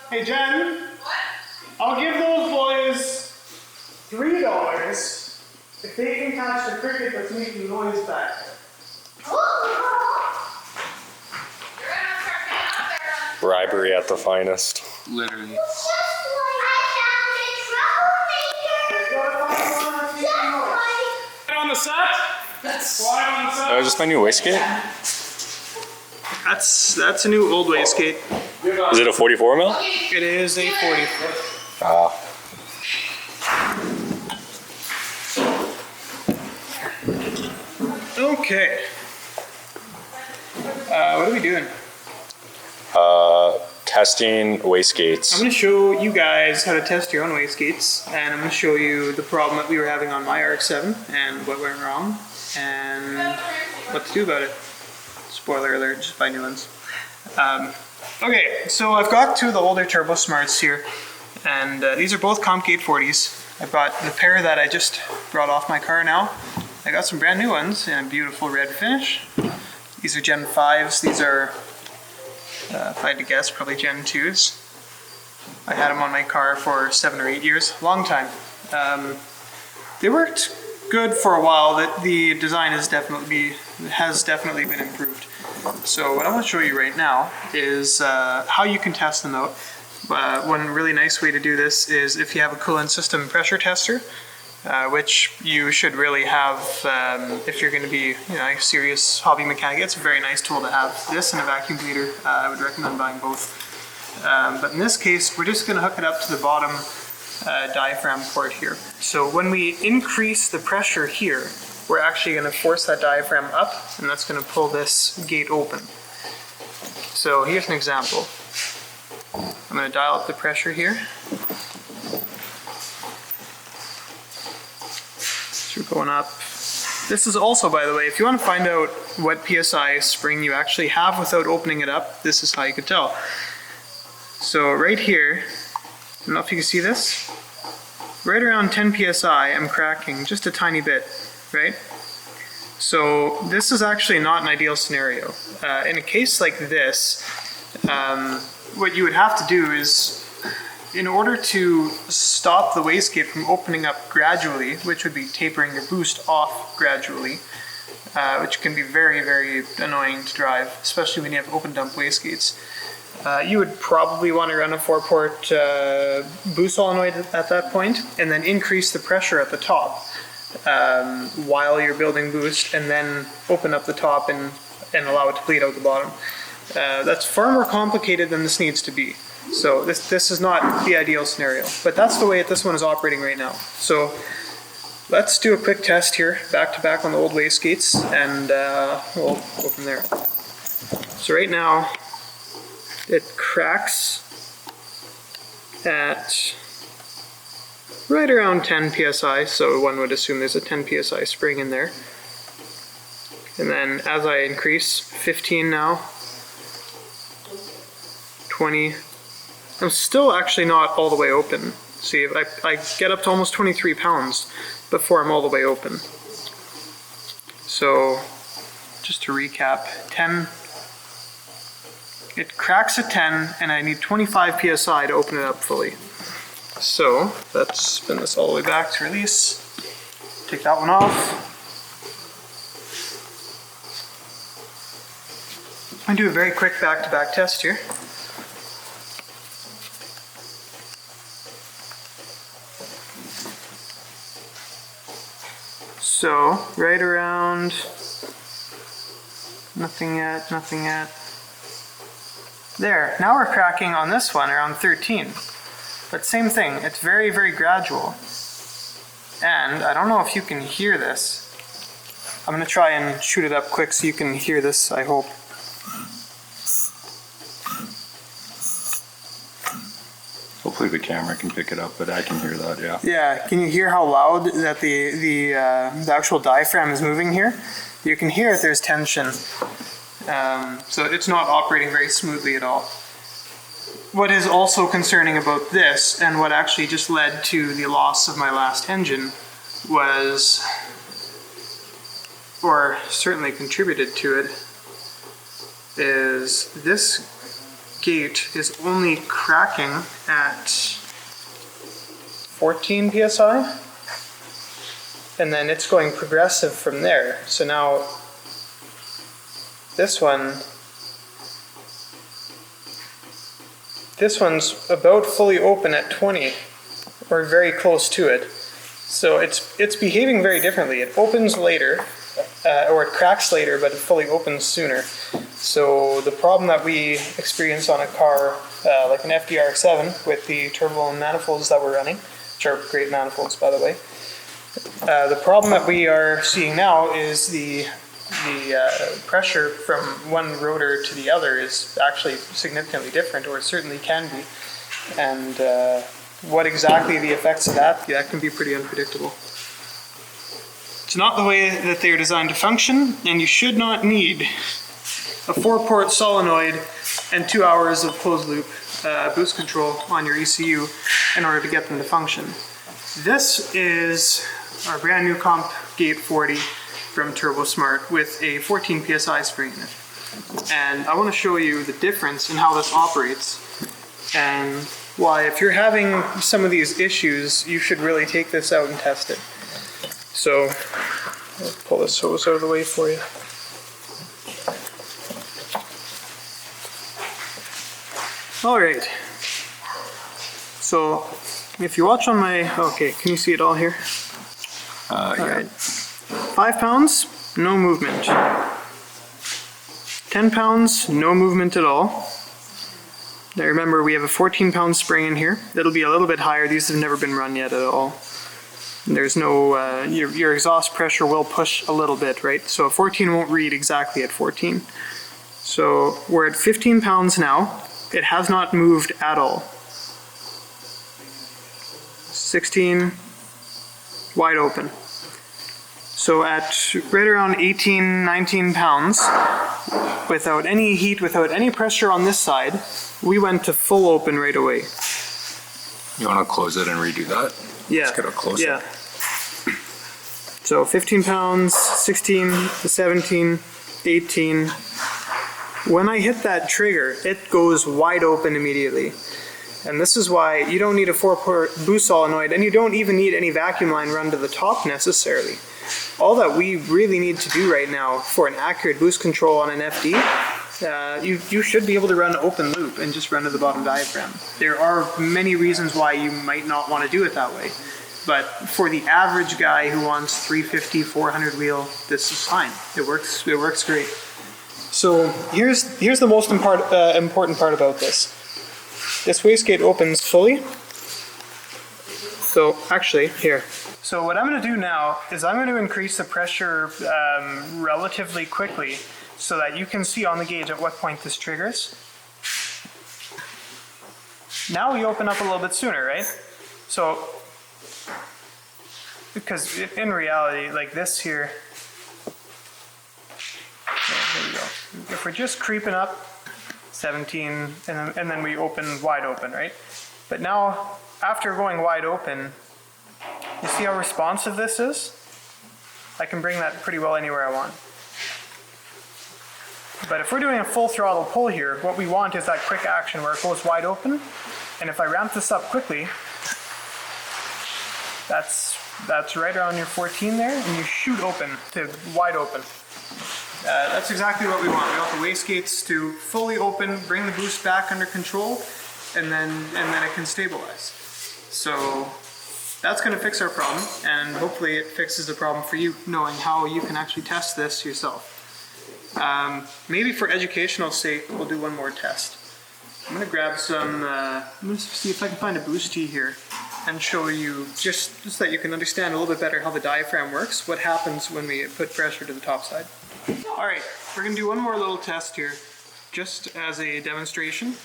Hey Jen, I'll give those boys $3 if they can catch the cricket that's making noise back there. Bribery at the finest. Literally. On the set? Slide on the set. Oh, is this my new Wastegate? That's a new old Wastegate. Is it a 44 mil? It is a 40. Ah. Okay. What are we doing? Testing Wastegates. I'm going to show you guys how to test your own Wastegates, and I'm going to show you the problem that we were having on my RX7 and what went wrong and what to do about it. Spoiler alert, just buy new ones. Okay, so I've got two of the older TurboSmarts here, and these are both Compgate 40s. I've got the pair that I just brought off my car now. I got some brand new ones in a beautiful red finish. These are Gen 5s, these are, if I had to guess, probably Gen 2s. I had them on my car for 7 or 8 years, long time. They worked good for a while. The design has definitely been improved. So what I want to show you right now is how you can test them out. One really nice way to do this is if you have a coolant system pressure tester, which you should really have if you're going to be a serious hobby mechanic. It's a very nice tool to have. This and a vacuum bleeder, I would recommend buying both. But in this case, we're just going to hook it up to the bottom diaphragm port here. So when we increase the pressure here, we're actually going to force that diaphragm up, and that's going to pull this gate open. So here's an example. I'm going to dial up the pressure here. So we're going up. This is also, by the way, if you want to find out what PSI spring you actually have without opening it up, this is how you can tell. So right here, I don't know if you can see this, right around 10 PSI I'm cracking just a tiny bit, right? So this is actually not an ideal scenario. In a case like this, what you would have to do is, in order to stop the wastegate from opening up gradually, which would be tapering your boost off gradually, which can be very, very annoying to drive, especially when you have open dump wastegates. You would probably want to run a 4-port boost solenoid at that point, and then increase the pressure at the top while you're building boost, and then open up the top and allow it to bleed out the bottom. That's far more complicated than this needs to be. So this is not the ideal scenario, but that's the way that this one is operating right now. So let's do a quick test here, back to back on the old wastegates, and we'll go from there. So right now, it cracks at right around 10 PSI, so one would assume there's a 10 PSI spring in there. And then as I increase, 15 now, 20, I'm still actually not all the way open. See, I get up to almost 23 pounds before I'm all the way open. So just to recap, 10, it cracks at 10, and I need 25 PSI to open it up fully. So let's spin this all the way back to release. Take that one off. I'm going to do a very quick back-to-back test here. So right around, nothing yet. There, now we're cracking on this one around 13. But same thing, it's very, very gradual. And I don't know if you can hear this. I'm going to try and shoot it up quick so you can hear this, I hope. Hopefully the camera can pick it up, but I can hear that, yeah. Yeah, can you hear how loud that the actual diaphragm is moving here? You can hear that there's tension. So it's not operating very smoothly at all. What is also concerning about this, and what actually just led to the loss of my last engine, was, or certainly contributed to it, is this gate is only cracking at 14 psi, and then it's going progressive from there. So now this one's about fully open at 20, or very close to it. So it's behaving very differently. It opens later, or it cracks later, but it fully opens sooner. So the problem that we experience on a car like an RX7 with the turbo manifolds that we're running, which are great manifolds by the way, the problem that we are seeing now is the pressure from one rotor to the other is actually significantly different, or it certainly can be. And what exactly the effects of that can be pretty unpredictable. It's not the way that they are designed to function, and you should not need a 4-port solenoid and 2 hours of closed loop boost control on your ECU in order to get them to function. This is our brand new comp gate 40 from TurboSmart with a 14 psi spring in it. And I want to show you the difference in how this operates and why, if you're having some of these issues, you should really take this out and test it. So I'll pull this hose out of the way for you. Alright, so if you watch on my, okay, can you see it all here? Yeah. Alright, 5 pounds, no movement. 10 pounds, no movement at all. Now remember, we have a 14-pound spring in here. It'll be a little bit higher. These have never been run yet at all. There's no, your exhaust pressure will push a little bit, right? So a 14 won't read exactly at 14. So we're at 15 pounds now. It has not moved at all. 16, wide open. So at right around 18, 19 pounds, without any heat, without any pressure on this side, we went to full open right away. You want to close it and redo that? Yeah. Let's get a close up. So 15 pounds, 16, 17, 18. When I hit that trigger, it goes wide open immediately. And this is why you don't need a 4-port boost solenoid, and you don't even need any vacuum line run to the top necessarily. All that we really need to do right now for an accurate boost control on an FD, you should be able to run open loop and just run to the bottom diaphragm. There are many reasons why you might not want to do it that way. But for the average guy who wants 350, 400 wheel, this is fine. It works great. So here's the most important part about this. This wastegate opens fully. So actually, here. So what I'm going to do now is I'm going to increase the pressure relatively quickly so that you can see on the gauge at what point this triggers. Now we open up a little bit sooner, right? So, because in reality, like this here, there we go. If we're just creeping up, 17, and then we open wide open, right? But now, after going wide open, you see how responsive this is? I can bring that pretty well anywhere I want. But if we're doing a full throttle pull here, what we want is that quick action where it goes wide open. And if I ramp this up quickly, that's right around your 14 there, and you shoot open to wide open. That's exactly what we want. We want the wastegates to fully open, bring the boost back under control, and then it can stabilize. So that's going to fix our problem, and hopefully it fixes the problem for you, knowing how you can actually test this yourself. Maybe for educational sake, we'll do one more test. I'm going to grab some, I'm going to see if I can find a boost tee here and show you, just so that you can understand a little bit better how the diaphragm works, what happens when we put pressure to the top side. Alright, we're going to do one more little test here, just as a demonstration.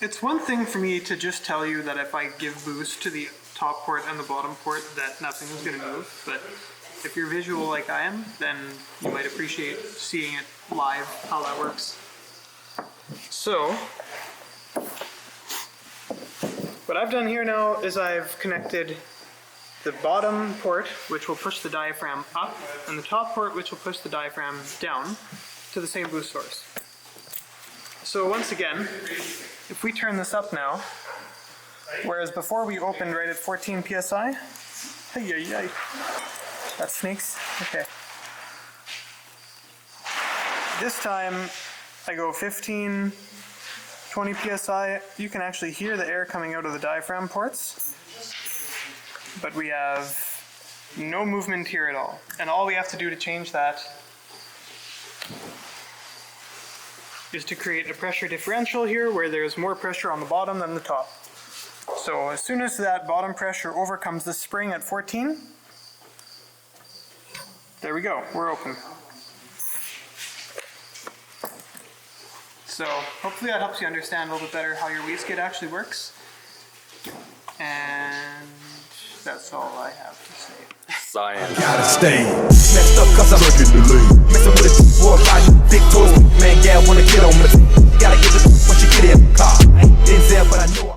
It's one thing for me to just tell you that if I give boost to the top port and the bottom port that nothing is going to move, but if you're visual like I am, then you might appreciate seeing it live, how that works. So, what I've done here now is I've connected the bottom port, which will push the diaphragm up, and the top port, which will push the diaphragm down. to the same boost source. So once again, if we turn this up now, whereas before we opened right at 14 psi, that sneaks, okay. This time I go 15, 20 psi, you can actually hear the air coming out of the diaphragm ports, but we have no movement here at all. And all we have to do to change that is to create a pressure differential here where there's more pressure on the bottom than the top. So as soon as that bottom pressure overcomes the spring at 14, there we go, we're open. So hopefully that helps you understand a little bit better how your wastegate actually works. And that's all I have to say. Science. Gotta stay messed up cause I'm stuck in the lane. Messing with a 2-4, riding big toes. Man, yeah, wanna kill